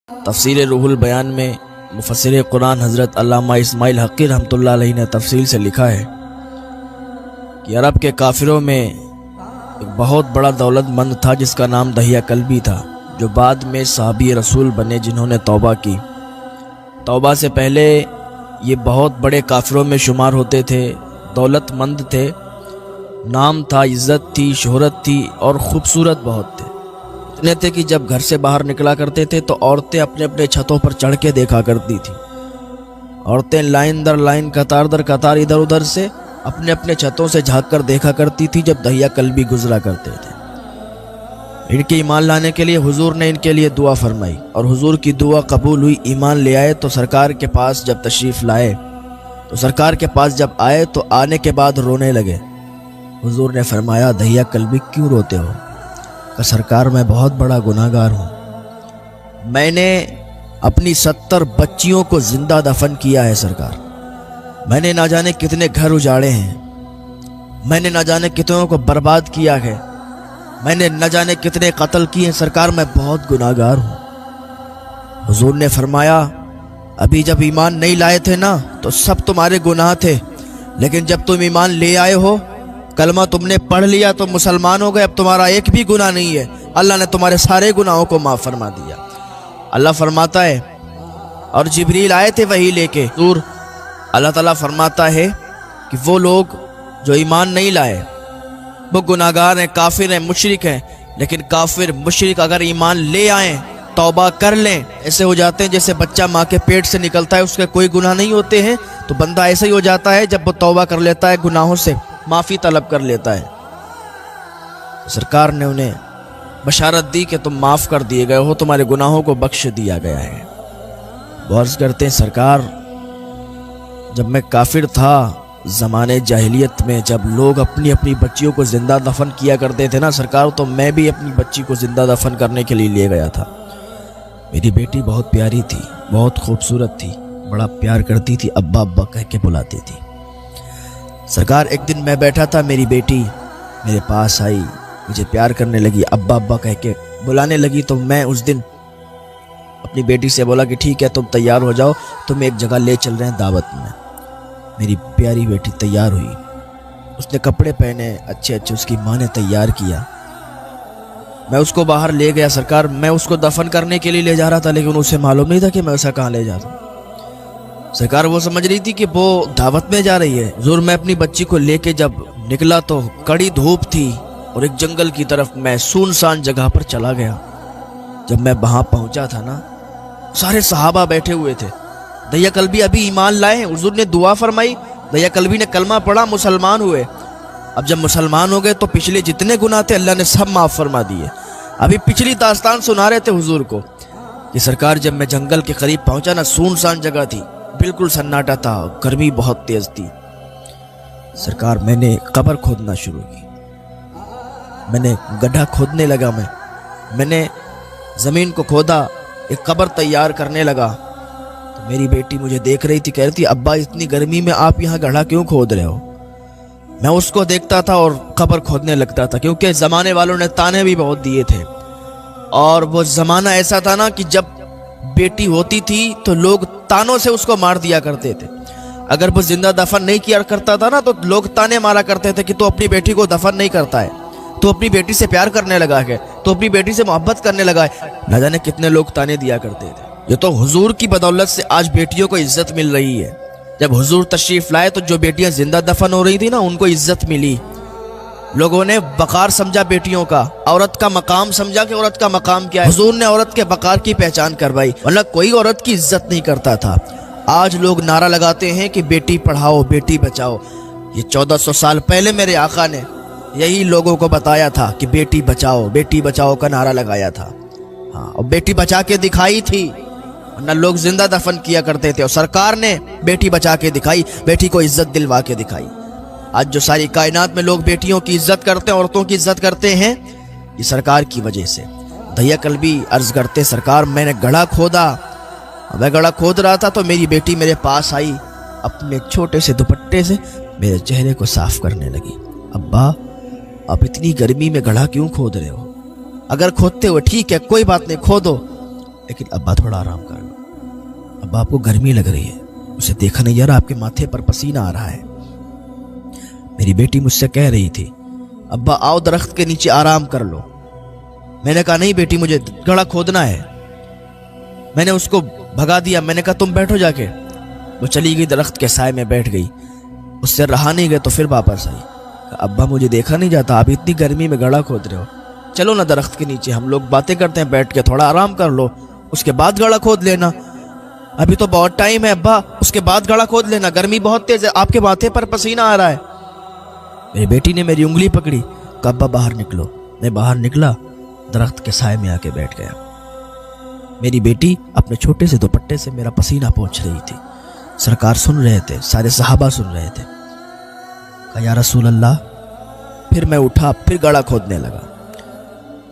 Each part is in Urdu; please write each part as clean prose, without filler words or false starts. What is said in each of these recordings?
تفسیر روح البیان میں مفسر قرآن حضرت علامہ اسماعیل حقی رحمۃ اللہ علیہ نے تفصیل سے لکھا ہے کہ عرب کے کافروں میں ایک بہت بڑا دولت مند تھا جس کا نام دہیہ کلبی تھا، جو بعد میں صحابی رسول بنے جنہوں نے توبہ کی۔ توبہ سے پہلے یہ بہت بڑے کافروں میں شمار ہوتے تھے، دولت مند تھے، نام تھا، عزت تھی، شہرت تھی اور خوبصورت بہت تھے۔ اتنے تھے کہ جب گھر سے باہر نکلا کرتے تھے تو عورتیں اپنے اپنے چھتوں پر چڑھ کے دیکھا کرتی تھیں۔ عورتیں لائن در لائن، قطار در قطار ادھر ادھر سے اپنے اپنے چھتوں سے جھانک کر دیکھا کرتی تھی جب دہیہ کلبی گزرا کرتے تھے۔ ان کے ایمان لانے کے لیے حضور نے ان کے لیے دعا فرمائی اور حضور کی دعا قبول ہوئی۔ ایمان لے آئے تو سرکار کے پاس جب تشریف لائے تو سرکار کے پاس جب آئے تو آنے کے بعد رونے لگے۔ حضور نے فرمایا، دہیہ کلبی کیوں روتے ہو؟ کہ سرکار میں بہت بڑا گناہگار ہوں، میں نے اپنی 70 بچیوں کو زندہ دفن کیا ہے سرکار، میں نے نہ جانے کتنے گھر اجاڑے ہیں، میں نے نہ جانے کتنوں کو برباد کیا ہے، میں نے نہ جانے کتنے قتل کیے ہیں سرکار، میں بہت گناہگار ہوں۔ حضور نے فرمایا، ابھی جب ایمان نہیں لائے تھے نا تو سب تمہارے گناہ تھے، لیکن جب تم ایمان لے آئے ہو، کلمہ تم نے پڑھ لیا تو مسلمان ہو گئے، اب تمہارا ایک بھی گناہ نہیں ہے، اللہ نے تمہارے سارے گناہوں کو معاف فرما دیا۔ اللہ فرماتا ہے، اور جبریل آئے تھے وحی لے کے، حضور اللہ تعالیٰ فرماتا ہے کہ وہ لوگ جو ایمان نہیں لائے وہ گناہگار ہیں، کافر ہیں، مشرک ہیں، لیکن کافر مشرک اگر ایمان لے آئیں، توبہ کر لیں، ایسے ہو جاتے ہیں جیسے بچہ ماں کے پیٹ سے نکلتا ہے، اس کے کوئی گناہ نہیں ہوتے ہیں، تو بندہ ایسا ہی ہو جاتا ہے جب وہ توبہ کر لیتا ہے، گناہوں سے معافی طلب کر لیتا ہے۔ سرکار نے انہیں بشارت دی کہ تم معاف کر دیے گئے ہو، تمہارے گناہوں کو بخش دیا گیا ہے۔ وہ عرض کرتے ہیں، سرکار جب میں کافر تھا زمانے جاہلیت میں، جب لوگ اپنی اپنی بچیوں کو زندہ دفن کیا کرتے تھے نا سرکار، تو میں بھی اپنی بچی کو زندہ دفن کرنے کے لیے لے گیا تھا۔ میری بیٹی بہت پیاری تھی، بہت خوبصورت تھی، بڑا پیار کرتی تھی، ابا ابا کہہ کے بلاتی تھی۔ سرکار ایک دن میں بیٹھا تھا، میری بیٹی میرے پاس آئی، مجھے پیار کرنے لگی، ابا ابا کہہ کے بلانے لگی، تو میں اس دن اپنی بیٹی سے بولا کہ ٹھیک ہے تم تیار ہو جاؤ، تم ایک جگہ لے چل رہے ہیں دعوت میں۔ میری پیاری بیٹی تیار ہوئی، اس نے کپڑے پہنے اچھے اچھے، اس کی ماں نے تیار کیا، میں اس کو باہر لے گیا سرکار، میں اس کو دفن کرنے کے لیے لے جا رہا تھا، لیکن اسے معلوم نہیں تھا کہ میں اسے کہاں لے جا رہا ہوں۔ سرکار وہ سمجھ رہی تھی کہ وہ دعوت میں جا رہی ہے۔ حضور میں اپنی بچی کو لے کے جب نکلا تو کڑی دھوپ تھی اور ایک جنگل کی طرف میں سنسان جگہ پر چلا گیا۔ جب میں وہاں پہنچا تھا نا، سارے صحابہ بیٹھے ہوئے تھے، دہیہ کلبی ابھی ایمان لائے ہیں، حضور نے دعا فرمائی، دہیہ کلبی نے کلمہ پڑھا، مسلمان ہوئے۔ اب جب مسلمان ہو گئے تو پچھلے جتنے گناہ تھے اللہ نے سب معاف فرما دیے۔ ابھی پچھلی داستان سنا رہے تھے حضور کو کہ سرکار جب میں جنگل کے قریب پہنچا نا، سنسان جگہ تھی، بالکل سناٹا تھا، گرمی بہت تیز تھی۔ سرکار میں نے قبر کھودنا شروع کی، میں نے گڈھا کھودنے لگا، میں نے زمین کو کھودا، ایک قبر تیار کرنے لگا۔ تو میری بیٹی مجھے دیکھ رہی تھی، کہہ رہی تھی، ابا اتنی گرمی میں آپ یہاں گڑھا کیوں کھود رہے ہو؟ میں اس کو دیکھتا تھا اور قبر کھودنے لگتا تھا، کیونکہ زمانے والوں نے تانے بھی بہت دیے تھے، اور وہ زمانہ ایسا تھا نا کہ جب بیٹی ہوتی تھی تو لوگ تانوں سے اس کو مار دیا کرتے تھے۔ اگر وہ زندہ دفن نہیں کیا کرتا تھا نا تو لوگ تانے مارا کرتے تھے کہ تو اپنی بیٹی کو دفن نہیں کرتا ہے، تو اپنی بیٹی سے پیار کرنے لگا ہے، تو اپنی بیٹی سے محبت کرنے لگا ہے، نہ جانے کتنے لوگ تانے دیا کرتے تھے۔ یہ تو حضور کی بدولت سے آج بیٹیوں کو عزت مل رہی ہے۔ جب حضور تشریف لائے تو جو بیٹیاں زندہ دفن ہو رہی تھی نا، ان کو عزت ملی، لوگوں نے وقار سمجھا بیٹیوں کا، عورت کا مقام سمجھا کہ عورت کا مقام کیا ہے۔ حضور نے عورت کے وقار کی پہچان کروائی، ورنہ کوئی عورت کی عزت نہیں کرتا تھا۔ آج لوگ نعرہ لگاتے ہیں کہ بیٹی پڑھاؤ، بیٹی بچاؤ۔ یہ 1400 سال پہلے میرے آقا نے یہی لوگوں کو بتایا تھا کہ بیٹی بچاؤ، بیٹی بچاؤ کا نعرہ لگایا تھا، ہاں، اور بیٹی بچا کے دکھائی تھی، ورنہ لوگ زندہ دفن کیا کرتے تھے، اور سرکار نے بیٹی بچا کے دکھائی، بیٹی کو عزت دلوا کے دکھائی۔ آج جو ساری کائنات میں لوگ بیٹیوں کی عزت کرتے ہیں، عورتوں کی عزت کرتے ہیں، یہ سرکار کی وجہ سے۔ دہیہ کلبی عرض کرتے، سرکار میں نے گڑھا کھودا، میں گڑھا کھود رہا تھا تو میری بیٹی میرے پاس آئی، اپنے چھوٹے سے دوپٹے سے میرے چہرے کو صاف کرنے لگی۔ ابا آپ اتنی گرمی میں گڑھا کیوں کھود رہے ہو؟ اگر کھودتے ہو ٹھیک ہے، کوئی بات نہیں، کھودو، لیکن ابا تھوڑا آرام کر لو، ابا آپ کو گرمی لگ رہی ہے، اسے دیکھا نہیں جا رہا آپ کے ماتھے پر پسینہ آ رہا ہے۔ میری بیٹی مجھ سے کہہ رہی تھی ابا آؤ درخت کے نیچے آرام کر لو۔ میں نے کہا نہیں بیٹی مجھے گڑھا کھودنا ہے۔ میں نے اس کو بھگا دیا، میں نے کہا تم بیٹھو جا کے۔ وہ چلی گئی، درخت کے سائے میں بیٹھ گئی۔ اس سے رہا نہیں گیا تو پھر واپس آئی، کہا ابا مجھے دیکھا نہیں جاتا، آپ اتنی گرمی میں گڑھا کھود رہے ہو، چلو نا درخت کے نیچے، ہم لوگ باتیں کرتے ہیں بیٹھ کے، تھوڑا آرام کر لو، اس کے بعد گڑھا کھود لینا، ابھی تو بہت ٹائم ہے ابا، اس کے بعد گڑھا کھود لینا، گرمی بہت تیز ہے، آپ کے ماتھے پر پسینہ آ رہا ہے۔ میری بیٹی نے میری انگلی پکڑی، کہا ابا باہر نکلو۔ میں باہر نکلا، درخت کے سائے میں آ کے بیٹھ گیا۔ میری بیٹی اپنے چھوٹے سے دوپٹے سے میرا پسینہ پوچھ رہی تھی، سرکار سن رہے تھے، سارے صحابہ سن رہے تھے۔ کہا یا رسول اللہ۔ پھر میں اٹھا، پھر گڑھا کھودنے لگا۔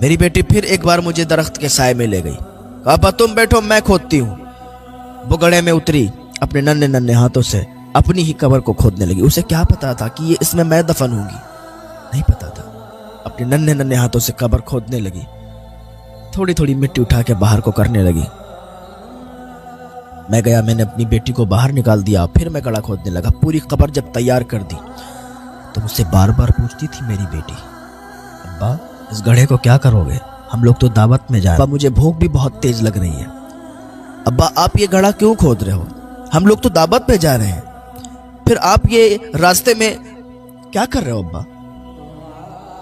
میری بیٹی پھر ایک بار مجھے درخت کے سائے میں لے گئی، کہا ابا تم بیٹھو میں کھودتی ہوں۔ وہ گڑھے میں اتری، اپنے ننھے ننھے ہاتھوں سے اپنی ہی قبر کو کھودنے لگی۔ اسے کیا پتا تھا کہ یہ اس میں دفن ہوں گی، نہیں پتا تھا۔ اپنے ننھے ننھے ہاتھوں سے قبر کھودنے لگی، تھوڑی تھوڑی مٹی اٹھا کے باہر کو کرنے لگی۔ میں گیا، میں نے اپنی بیٹی کو باہر نکال دیا، پھر میں گڑھا کھودنے لگا۔ پوری قبر جب تیار کر دی تو مجھ سے بار بار پوچھتی تھی میری بیٹی ابا اس گڑھے کو کیا کرو گے، ہم لوگ تو دعوت میں جائیں، ابا مجھے بھوک بھی بہت تیز لگ رہی ہے، ابا آپ یہ گڑھا کیوں کھود رہے ہو، ہم لوگ تو دعوت پہ جا رہے ہیں، پھر آپ یہ راستے میں کیا کر رہے ہو ابا۔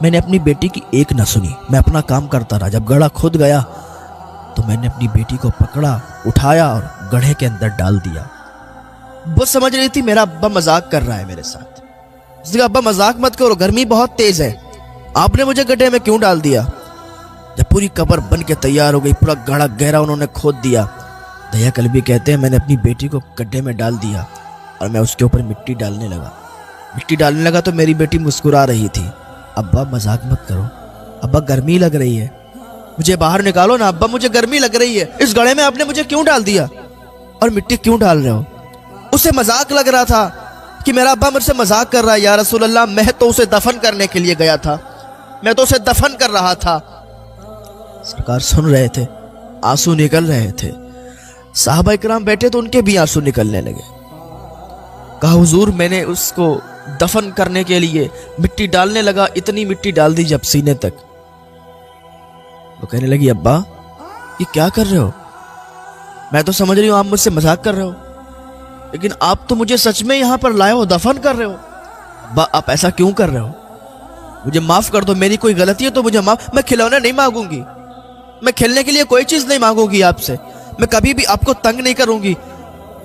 میں نے اپنی بیٹی کی ایک نہ سنی، میں اپنا کام کرتا رہا۔ جب گڑھا کھود گیا تو میں نے اپنی بیٹی کو پکڑا، اٹھایا اور گڑھے کے اندر ڈال دیا۔ وہ سمجھ رہی تھی میرا ابا مذاق کر رہا ہے میرے ساتھ۔ اس نے کہا ابا مذاق مت کرو، گرمی بہت تیز ہے، آپ نے مجھے گڈھے میں کیوں ڈال دیا۔ جب پوری قبر بن کے تیار ہو گئی، پورا گڑھا گہرا انہوں نے کھود دیا، دیا کلبی کہتے ہیں میں نے اپنی بیٹی کو گڈھے میں ڈال دیا اور میں اس کے اوپر مٹی ڈالنے لگا تو میری بیٹی مسکرا رہی تھی، ابا مذاق مت کرو، ابا گرمی لگ رہی ہے، مجھے باہر نکالو نا ابا، مجھے گرمی لگ رہی ہے، اس گڑھے میں آپ نے مجھے کیوں ڈال دیا اور مٹی کیوں ڈال رہے ہو۔ اسے مذاق لگ رہا تھا کہ میرا ابا مجھ سے مذاق کر رہا ہے۔ یا رسول اللہ میں تو اسے دفن کرنے کے لیے گیا تھا، میں تو اسے دفن کر رہا تھا۔ سرکار سن رہے تھے، آنسو نکل رہے تھے، صحابہ اکرام بیٹھے تو ان کے بھی آنسو نکلنے لگے۔ کہا حضور میں نے اس کو دفن کرنے کے لیے مٹی ڈالنے لگا، اتنی مٹی ڈال دی جب سینے تک۔ وہ کہنے لگی ابا یہ کیا کر رہے ہو، میں تو سمجھ رہی ہوں آپ مجھ سے مذاق کر رہے ہو، لیکن آپ تو مجھے سچ میں یہاں پر لائے ہو، دفن کر رہے ہو، ابا آپ ایسا کیوں کر رہے ہو، مجھے معاف کر دو، میری کوئی غلطی ہے تو مجھے معاف، میں کھلونے نہیں مانگوں گی، میں کھیلنے کے لیے کوئی چیز نہیں مانگوں گی آپ سے، میں کبھی بھی آپ کو تنگ نہیں کروں گی،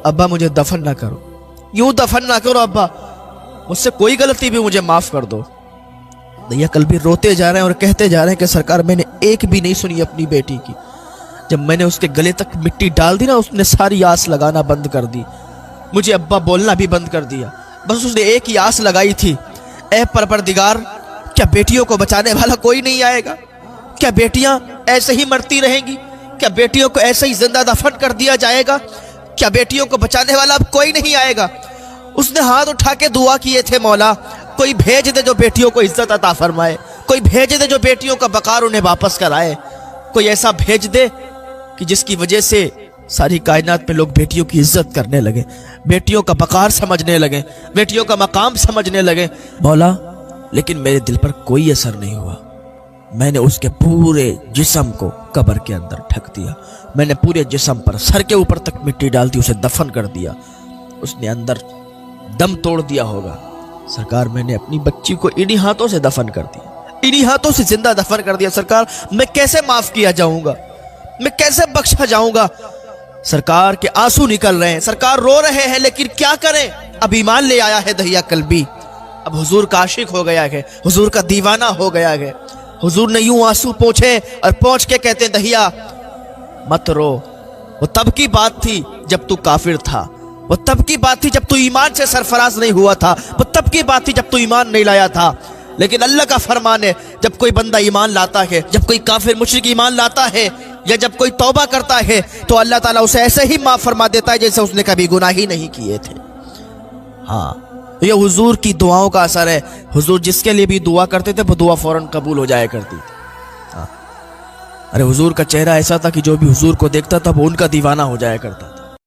ابا مجھے دفن نہ کرو، یوں دفن نہ کرو ابا، مجھ سے کوئی غلطی بھی مجھے معاف کر دو۔ دیا کلبی روتے جا رہے ہیں اور کہتے جا رہے ہیں کہ سرکار میں نے ایک بھی نہیں سنی اپنی بیٹی کی، جب میں نے اس کے گلے تک مٹی ڈال دی نا اس نے ساری آس لگانا بند کر دی، مجھے ابا بولنا بھی بند کر دیا، بس اس نے ایک ہی آس لگائی تھی، اے پروردگار کیا بیٹیوں کو بچانے والا کوئی نہیں آئے گا، کیا بیٹیاں ایسے ہی مرتی رہیں گی، کیا بیٹیوں کو ایسے ہی زندہ دفن کر دیا جائے گا، کیا بیٹیوں کو بچانے والا اب کوئی نہیں آئے گا۔ اس نے ہاتھ اٹھا کے دعا کیے تھے، مولا کوئی بھیج دے جو بیٹیوں کو عزت عطا فرمائے، کوئی بھیج دے جو بیٹیوں کا وقار انہیں واپس کرائے، کوئی ایسا بھیج دے کہ جس کی وجہ سے ساری کائنات میں لوگ بیٹیوں کی عزت کرنے لگے، بیٹیوں کا وقار سمجھنے لگے، بیٹیوں کا مقام سمجھنے لگے۔ مولا لیکن میرے دل پر کوئی اثر نہیں ہوا، میں نے اس کے پورے جسم کو قبر کے اندر ڈھک دیا، میں نے پورے جسم پر سر کے اوپر تک مٹی ڈال دی، اسے دفن کر دیا، اس نے اندر دم توڑ دیا ہوگا۔ سرکار میں نے اپنی بچی کو انہی ہاتھوں سے دفن کر دیا، انہی ہاتھوں سے زندہ دفن کر دیا۔ سرکار میں کیسے معاف کیا جاؤں گا، میں کیسے بخشا جاؤں گا۔ سرکار کے آنسو نکل رہے ہیں، سرکار رو رہے ہیں، لیکن کیا کریں، اب ایمان لے آیا ہے دہیا کلبی، اب حضور کا عاشق ہو گیا ہے، حضور کا دیوانہ ہو گیا ہے۔ حضور نے یوں آنسو پوچھے اور پوچھ کے کہتے ہیں دہیا مت رو، وہ تب کی بات تھی جب تو کافر تھا، وہ تب کی بات تھی جب تو ایمان سے سرفراز نہیں ہوا تھا، وہ تب کی بات تھی جب تو ایمان نہیں لایا تھا، لیکن اللہ کا فرمان ہے جب کوئی بندہ ایمان لاتا ہے، جب کوئی کافر مشرک ایمان لاتا ہے یا جب کوئی توبہ کرتا ہے تو اللہ تعالیٰ اسے ایسے ہی معاف فرما دیتا ہے جیسے اس نے کبھی گناہ ہی نہیں کیے تھے۔ ہاں یہ حضور کی دعاؤں کا اثر ہے، حضور جس کے لیے بھی دعا کرتے تھے وہ دعا فوراً قبول ہو جایا کرتی تھی۔ ارے حضور کا چہرہ ایسا تھا کہ جو بھی حضور کو دیکھتا تھا وہ ان کا دیوانہ ہو جایا کرتا.